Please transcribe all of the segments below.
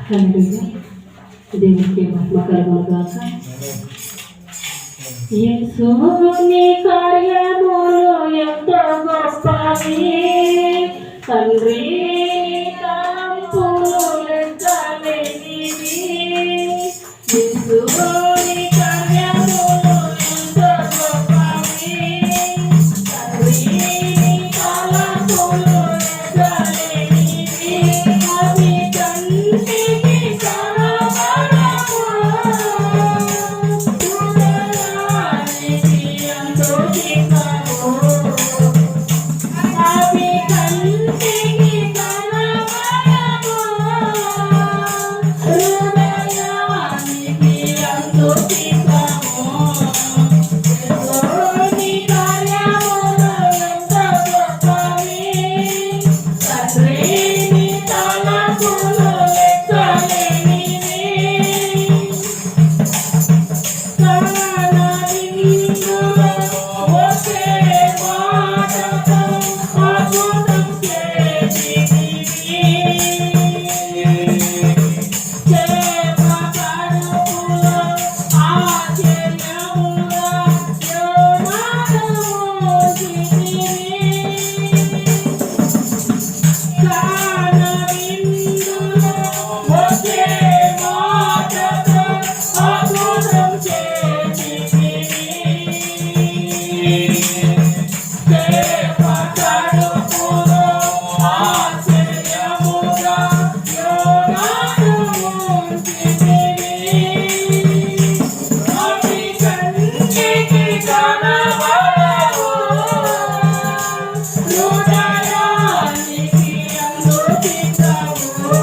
హల్లెలూయా. దేవునికి మహిమ కలుగునుగాక. యేసుని కార్యములు ఎంతో గొప్పవి, తండ్రి తలంపులు లెక్కలేనివి. యేసుని కార్యములు ఎంతో గొప్పవి, తండ్రి తలంపులు లెక్కలేనివి. అవి కంటికి కనబడవు, హృదయానికి ఎంతో చిక్కవు. అవి కంటికి కనబడవు, హృదయానికి ఎంతో చిక్కవు. యేసుని కార్యములు ఎంతో గొప్పవి, తండ్రి తలంపులు లెక్కలేనివి. కనవిందులో ఒకే మాటతో అద్భుతం చేసితివి. చేప కడుపులో ఆశ్చర్యముగా యోనాను మోసితివి. కనవిందులో ఒకే మాటతో అద్భుతం చేసితివి. చేప కడుపులో ఆశ్చర్యముగా యోనాను మోసితివి. అవి కంటికి కనబడవు, హృదయానికి ఎంతో చిక్కవు.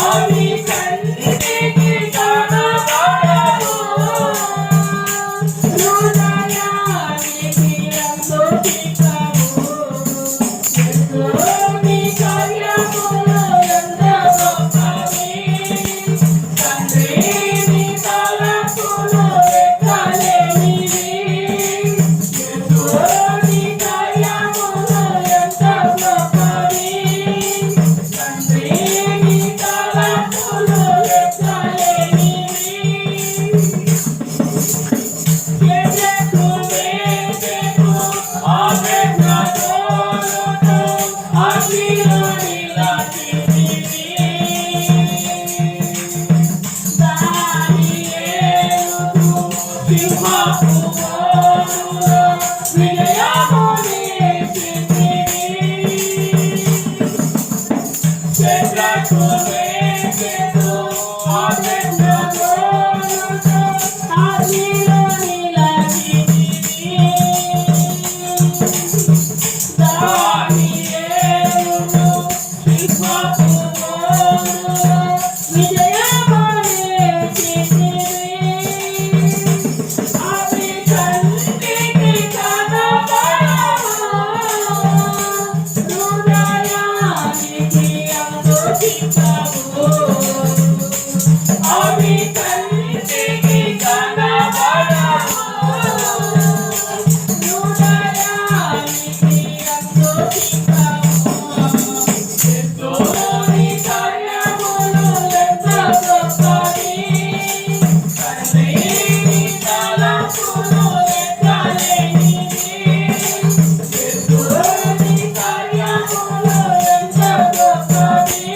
అవి కంటికి కనబడవు, హృదయానికి ఎంతో చిక్కవు. యేసుని కార్యములు ఎంతో గొప్పవి, తండ్రి తలంపులు లెక్కలేనివి. యేసుని కార్యములు ఎంతో గొప్పవి, తండ్రి తలంపులు లెక్కలేనివి. ఎజెకు మేజెకు అబెద్నగోతో అగ్నిలో నిలచితివి. దానియేలుకు సింహపు బోనులో విజయమునిచ్చితివి. శద్రకు మేషకు అబెద్నగోతో అగ్నిలో నిలచితివి. దానియేలును సింహపు బోనులో విజయమునిచ్చితివి. అవి కంటికి కనబడవు, హృదయానికి ఎంతో చిక్కవు. అవి కంటికి కనబడవు, హృదయానికి ఎంతో చిక్కవు. యేసుని కార్యములు ఎంతో గొప్పవి, తండ్రి తలంపులు లెక్కలేనివి. యేసుని కార్యములు ఎంతో గొప్పవి,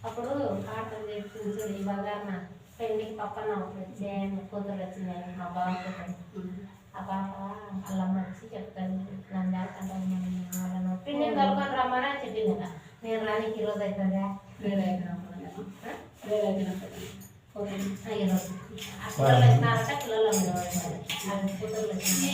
అప్పుడు ఆటలు చేసి బంగారన పెళ్లికి పక్కన వచ్చే కూతురు వచ్చింది మా బావ కూతురు. ఆ పాప అల్లమ్మ వచ్చి చెప్తాను నంద్యాల కంటే పిండిని కలుకొని రమ్మని అని చెప్పింది కదా. నేను రానికి ఈరోజు అవుతుందా ఈరోజు ఆ పిల్లలు వచ్చినారంటే పిల్లలు ఉండేవాళ్ళు అది కూతురు వచ్చింది.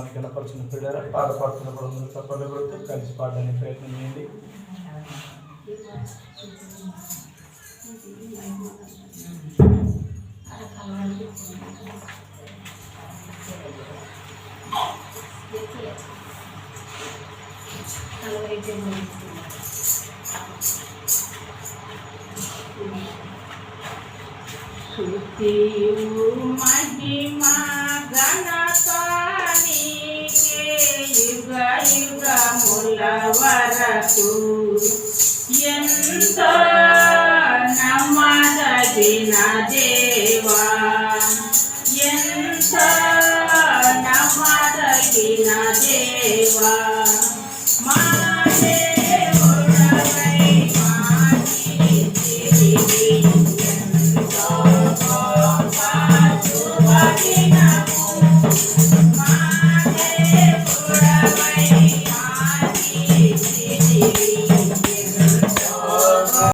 నామాన్ని కనపరిచిన పిల్లల పాదపడుతున్నప్పుడు అందరూ చప్పట్లు కొడుతూ కలిసి పాడడానికి ప్రయత్నం చేయండి. స్తుతియు మహిమ ఘనత నీకే యుగ యుగముల వరకు ఎంతో నమ్మదగిన దేవా ఎంతో నమ్మదగిన దేవా మా దేవుడవై మా కీర్తివి ఎంతో గొప్ప శుభదినము మా దేవుడవై